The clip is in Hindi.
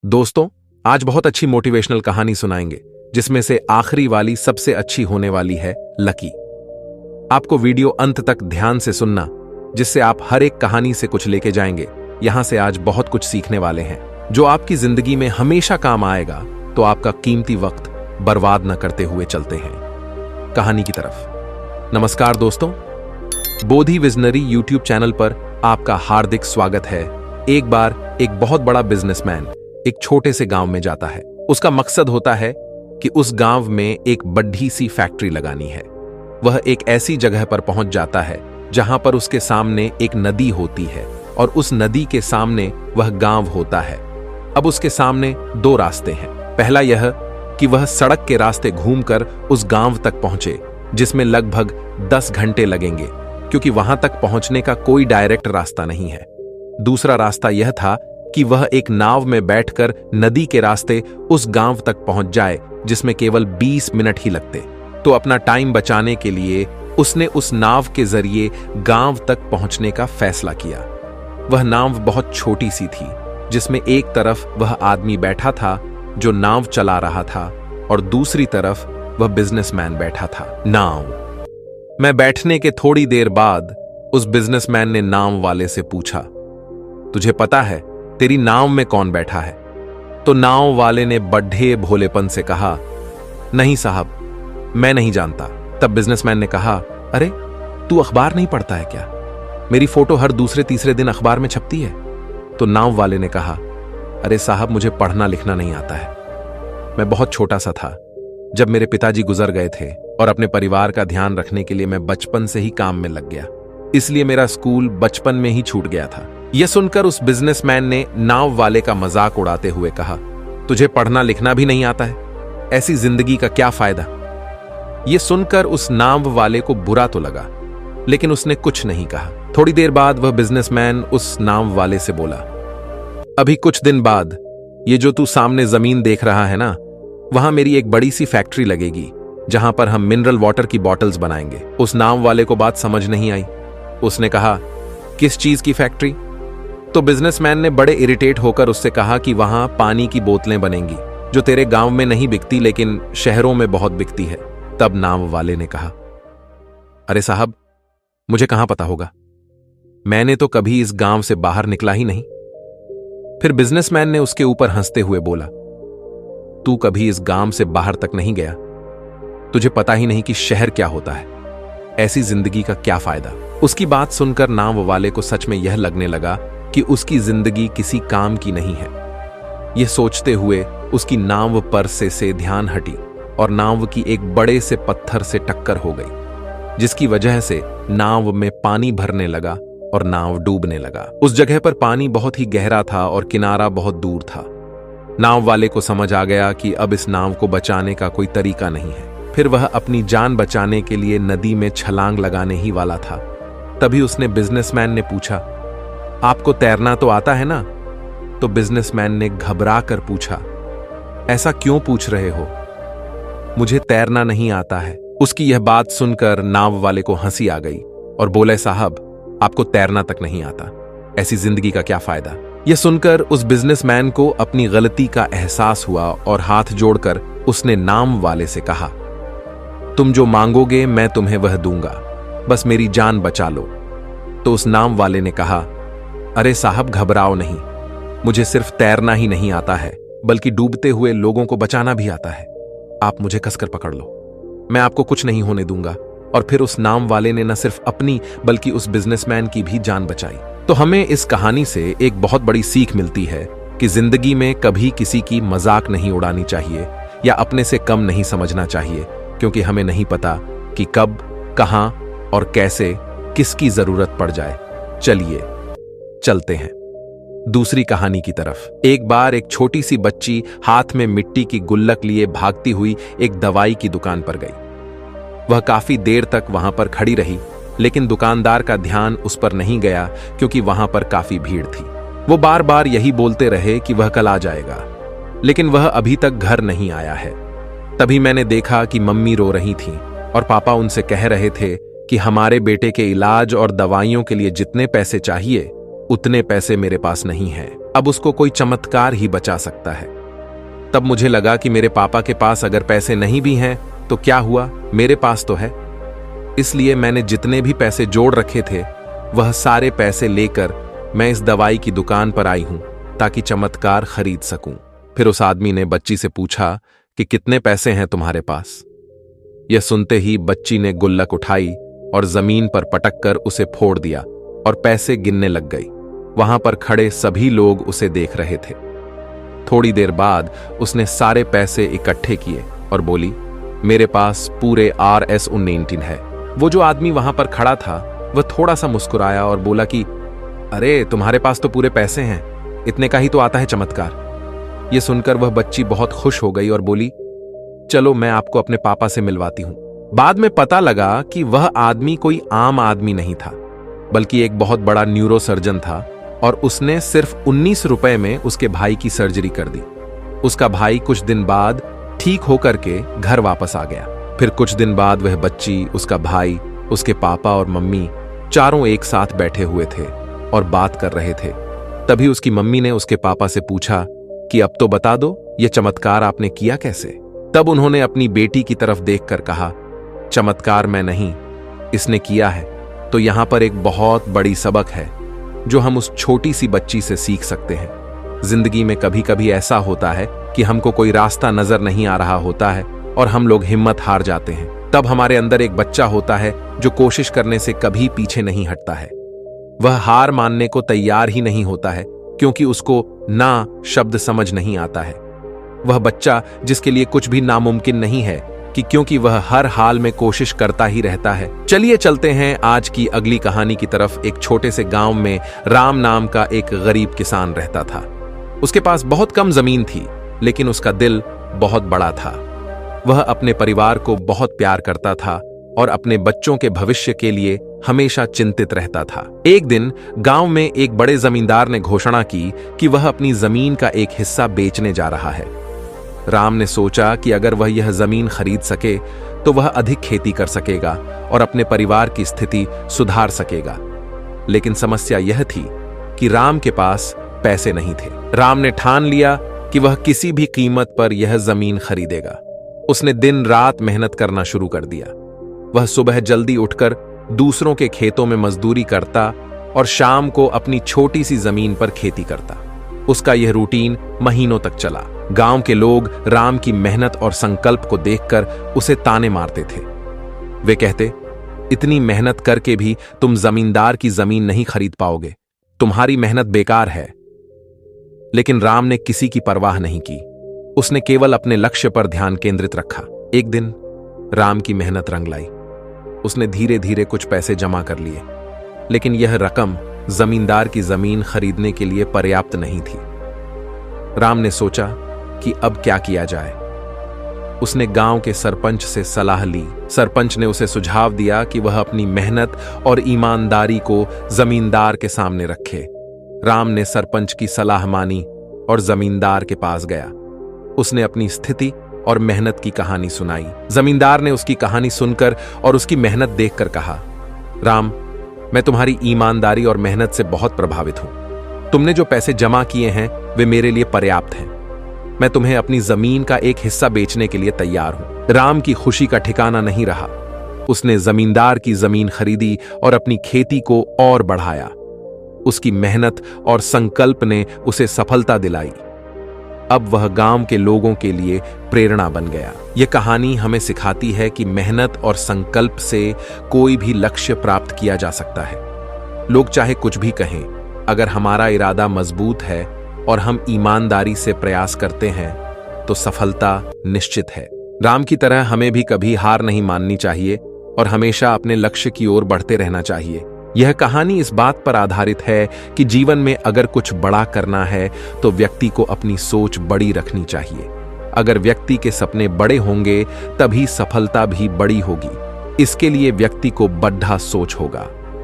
दोस्तों, आज बहुत अच्छी मोटिवेशनल कहानी सुनाएंगे जिसमें से आखिरी वाली सबसे अच्छी होने वाली है लकी। आपको वीडियो अंत तक ध्यान से सुनना, जिससे आप हर एक कहानी से कुछ लेके जाएंगे। यहां से आज बहुत कुछ सीखने वाले हैं जो आपकी जिंदगी में हमेशा काम आएगा। तो आपका कीमती वक्त बर्बाद न करते हुए चलते हैं कहानी की तरफ। नमस्कार दोस्तों, बोधि विजनरी यूट्यूब चैनल पर आपका हार्दिक स्वागत है। एक बार एक बहुत बड़ा बिजनेसमैन एक छोटे से गांव में जाता है। उसका मकसद होता है कि उस गांव में एक बड़ी सी फैक्ट्री लगानी है। वह एक ऐसी जगह पर पहुंच जाता है जहां पर उसके सामने एक नदी होती है और उस नदी के सामने वह गांव होता है। अब उसके सामने दो रास्ते हैं। पहला यह कि वह सड़क के रास्ते घूमकर उस गांव तक पहुंचे, जिसमें लगभग 10 घंटे लगेंगे, क्योंकि वहां तक पहुंचने का कोई डायरेक्ट रास्ता नहीं है। दूसरा रास्ता यह था कि वह एक नाव में बैठकर नदी के रास्ते उस गांव तक पहुंच जाए, जिसमें केवल 20 मिनट ही लगते। तो अपना टाइम बचाने के लिए उसने उस नाव के जरिए गांव तक पहुंचने का फैसला किया। वह नाव बहुत छोटी सी थी, जिसमें एक तरफ वह आदमी बैठा था जो नाव चला रहा था और दूसरी तरफ वह बिजनेसमैन बैठा था। नाव में बैठने के थोड़ी देर बाद उस बिजनेसमैन ने नाव वाले से पूछा, तुझे पता है तेरी नाव में कौन बैठा है? तो नाव वाले ने बड्ढे भोलेपन से कहा, नहीं साहब, मैं नहीं जानता। तब बिजनेसमैन ने कहा, अरे तू अखबार नहीं पढ़ता है क्या? मेरी फोटो हर दूसरे तीसरे दिन अखबार में छपती है। तो नाव वाले ने कहा, अरे साहब, मुझे पढ़ना लिखना नहीं आता है। मैं बहुत छोटा सा था जब मेरे पिताजी गुजर गए थे और अपने परिवार का ध्यान रखने के लिए मैं बचपन से ही काम में लग गया, इसलिए मेरा स्कूल बचपन में ही छूट गया था। यह सुनकर उस बिजनेसमैन ने नाव वाले का मजाक उड़ाते हुए कहा, तुझे पढ़ना लिखना भी नहीं आता है, ऐसी जिंदगी का क्या फायदा? यह सुनकर उस नाव वाले को बुरा तो लगा, लेकिन उसने कुछ नहीं कहा। थोड़ी देर बाद वह बिजनेसमैन उस नाव वाले से बोला, अभी कुछ दिन बाद ये जो तू सामने जमीन देख रहा है ना, वहां मेरी एक बड़ी सी फैक्ट्री लगेगी जहां पर हम मिनरल वाटर की बॉटल्स बनाएंगे। उस नाव वाले को बात समझ नहीं आई। उसने कहा, किस चीज की फैक्ट्री? तो बिजनेसमैन ने बड़े इरिटेट होकर उससे कहा कि वहां पानी की बोतलें बनेंगी, जो तेरे गांव में नहीं बिकती लेकिन शहरों में बहुत बिकती है। तब नाव वाले ने कहा, अरे साहब, मुझे कहां पता होगा, मैंने तो कभी इस गांव से बाहर निकला ही नहीं। फिर बिजनेसमैन ने उसके ऊपर हंसते हुए बोला, तू कभी इस गांव से बाहर तक नहीं गया, तुझे पता ही नहीं कि शहर क्या होता है, ऐसी जिंदगी का क्या फायदा? उसकी बात सुनकर नाव वाले को सच में यह लगने लगा कि उसकी जिंदगी किसी काम की नहीं है। यह सोचते हुए उसकी नाव पर से ध्यान हटी और नाव की एक बड़े से पत्थर से टक्कर हो गई, जिसकी वजह से नाव में पानी भरने लगा और नाव डूबने लगा। उस जगह पर पानी बहुत ही गहरा था और किनारा बहुत दूर था। नाव वाले को समझ आ गया कि अब इस नाव को बचाने का कोई तरीका नहीं है। फिर वह अपनी जान बचाने के लिए नदी में छलांग लगाने ही वाला था। तभी उसने बिजनेसमैन ने पूछा, आपको तैरना तो आता है ना? तो बिजनेसमैन ने घबरा कर पूछा, ऐसा क्यों पूछ रहे हो? मुझे तैरना नहीं आता है। उसकी यह बात सुनकर नाव वाले को हंसी आ गई और बोले, साहब, आपको तैरना तक नहीं आता, ऐसी जिंदगी का क्या फायदा? यह सुनकर उस बिजनेसमैन को अपनी गलती का एहसास हुआ और हाथ जोड़कर उसने नाव वाले से कहा, तुम जो मांगोगे मैं तुम्हें वह दूंगा, बस मेरी जान बचा लो। तो उस नाव वाले ने कहा, अरे साहब, घबराओ नहीं, मुझे सिर्फ तैरना ही नहीं आता है, बल्कि डूबते हुए लोगों को बचाना भी आता है। आप मुझे कसकर पकड़ लो, मैं आपको कुछ नहीं होने दूंगा। और फिर उस नाव वाले ने न सिर्फ अपनी बल्कि उस बिजनेसमैन की भी जान बचाई। तो हमें इस कहानी से एक बहुत बड़ी सीख मिलती है कि जिंदगी में कभी किसी की मजाक नहीं उड़ानी चाहिए या अपने से कम नहीं समझना चाहिए, क्योंकि हमें नहीं पता कि कब, कहां और कैसे किसकी जरूरत पड़ जाए। चलिए चलते हैं दूसरी कहानी की तरफ। एक बार एक छोटी सी बच्ची हाथ में मिट्टी की गुल्लक लिए भागती हुई एक दवाई की दुकान पर गई। वह काफी देर तक वहां पर खड़ी रही, लेकिन दुकानदार का ध्यान उस पर नहीं गया, क्योंकि वहां पर काफी भीड़ थी। वो बार बार यही बोलते रहे कि वह कल आ जाएगा, लेकिन वह अभी तक घर नहीं आया है। तभी मैंने देखा कि मम्मी रो रही थीं और पापा उनसे कह रहे थे कि हमारे बेटे के इलाज और दवाइयों के लिए जितने पैसे चाहिए उतने पैसे मेरे पास नहीं हैं। अब उसको कोई चमत्कार ही बचा सकता है। तब मुझे लगा कि मेरे पापा के पास अगर पैसे नहीं भी हैं तो क्या हुआ, मेरे पास तो है। इसलिए मैंने जितने भी पैसे जोड़ रखे थे वह सारे पैसे लेकर मैं इस दवाई की दुकान पर आई हूं ताकि चमत्कार खरीद सकूं। फिर उस आदमी ने बच्ची से पूछा कि कितने पैसे हैं तुम्हारे पास। यह सुनते ही बच्ची ने गुल्लक उठाई और जमीन पर पटक कर उसे फोड़ दिया और पैसे गिनने लग गई। वहां पर खड़े सभी लोग उसे देख रहे थे। थोड़ी देर बाद उसने सारे पैसे इकट्ठे किए और बोली, मेरे पास पूरे RS-19 है। वो जो आदमी वहां पर खड़ा था वह थोड़ा सा मुस्कुराया और बोला कि अरे तुम्हारे पास तो पूरे पैसे हैं, इतने का ही तो आता है चमत्कार। यह सुनकर वह बच्ची बहुत खुश हो गई और बोली, चलो मैं आपको अपने पापा से मिलवाती हूं। बाद में पता लगा कि वह आदमी कोई आम आदमी नहीं था, बल्कि एक बहुत बड़ा न्यूरोसर्जन था और उसने सिर्फ 19 रुपए में उसके भाई की सर्जरी कर दी। उसका भाई कुछ दिन बाद ठीक होकर के घर वापस आ गया। फिर कुछ दिन बाद वह बच्ची, उसका भाई, उसके पापा और मम्मी चारों एक साथ बैठे हुए थे और बात कर रहे थे। तभी उसकी मम्मी ने उसके पापा से पूछा कि अब तो बता दो, यह चमत्कार आपने किया कैसे। तब उन्होंने अपनी बेटी की तरफ देखकर कहा, चमत्कार मैं नहीं, इसने किया है। तो यहां पर एक बहुत बड़ी सबक है जो हम उस छोटी सी बच्ची से सीख सकते हैं। जिंदगी में कभी कभी ऐसा होता है कि हमको कोई रास्ता नजर नहीं आ रहा होता है और हम लोग हिम्मत हार जाते हैं। तब हमारे अंदर एक बच्चा होता है जो कोशिश करने से कभी पीछे नहीं हटता है। वह हार मानने को तैयार ही नहीं होता है क्योंकि उसको ना शब्द समझ नहीं आता है। वह बच्चा जिसके लिए कुछ भी नामुमकिन नहीं है कि क्योंकि वह हर हाल में कोशिश करता ही रहता है। चलिए चलते हैं आज की अगली कहानी की तरफ। एक छोटे से गांव में राम नाम का एक गरीब किसान रहता था। उसके पास बहुत कम जमीन थी, लेकिन उसका दिल बहुत बड़ा था। वह अपने परिवार को बहुत प्यार करता था और अपने बच्चों के भविष्य के लिए हमेशा चिंतित रहता था। एक दिन गांव में एक बड़े जमींदार ने घोषणा की कि वह अपनी जमीन का एक हिस्सा बेचने जा रहा है। राम ने सोचा कि अगर वह यह जमीन खरीद सके तो वह अधिक खेती कर सकेगा और अपने परिवार की स्थिति सुधार सकेगा। लेकिन समस्या यह थी कि राम के पास पैसे नहीं थे। राम ने ठान लिया कि वह किसी भी कीमत पर यह जमीन खरीदेगा। उसने दिन रात मेहनत करना शुरू कर दिया। वह सुबह जल्दी उठकर दूसरों के खेतों में मजदूरी करता और शाम को अपनी छोटी सी जमीन पर खेती करता। उसका यह रूटीन महीनों तक चला। गांव के लोग राम की मेहनत और संकल्प को देखकर उसे ताने मारते थे। वे कहते, इतनी मेहनत करके भी तुम जमींदार की जमीन नहीं खरीद पाओगे, तुम्हारी मेहनत बेकार है। लेकिन राम ने किसी की परवाह नहीं की। उसने केवल अपने लक्ष्य पर ध्यान केंद्रित रखा। एक दिन राम की मेहनत रंग लाई। उसने धीरे धीरे कुछ पैसे जमा कर लिए, लेकिन यह रकम जमींदार की जमीन खरीदने के लिए पर्याप्त नहीं थी। राम ने सोचा कि अब क्या किया जाए। उसने गांव के सरपंच से सलाह ली। सरपंच ने उसे सुझाव दिया कि वह अपनी मेहनत और ईमानदारी को जमींदार के सामने रखे। राम ने सरपंच की सलाह मानी और जमींदार के पास गया। उसने अपनी स्थिति और मेहनत की कहानी सुनाई। जमींदार ने उसकी कहानी सुनकर और उसकी मेहनत देखकर कहा, राम, मैं तुम्हारी ईमानदारी और मेहनत से बहुत प्रभावित हूं। तुमने जो पैसे जमा किए हैं वे मेरे लिए पर्याप्त हैं। मैं तुम्हें अपनी जमीन का एक हिस्सा बेचने के लिए तैयार हूं। राम की खुशी का ठिकाना नहीं रहा। उसने जमींदार की जमीन खरीदी और अपनी खेती को और बढ़ाया। उसकी मेहनत और संकल्प ने उसे सफलता दिलाई। अब वह गांव के लोगों के लिए प्रेरणा बन गया। यह कहानी हमें सिखाती है कि मेहनत और संकल्प से कोई भी लक्ष्य प्राप्त किया जा सकता है। लोग चाहे कुछ भी कहें, अगर हमारा इरादा मजबूत है और हम ईमानदारी से प्रयास करते हैं तो सफलता निश्चित है। राम की तरह हमें भी कभी हार नहीं माननी चाहिए और हमेशा अपने लक्ष्य की ओर बढ़ते रहना चाहिए। यह कहानी इस बात पर आधारित है कि जीवन में अगर कुछ बड़ा करना है तो व्यक्ति को अपनी सोच बड़ी रखनी चाहिए। अगर व्यक्ति के सपने बड़े होंगे तभी सफलता भी बड़ी होगी। इसके लिए व्यक्ति को बड़ा सोच होगा।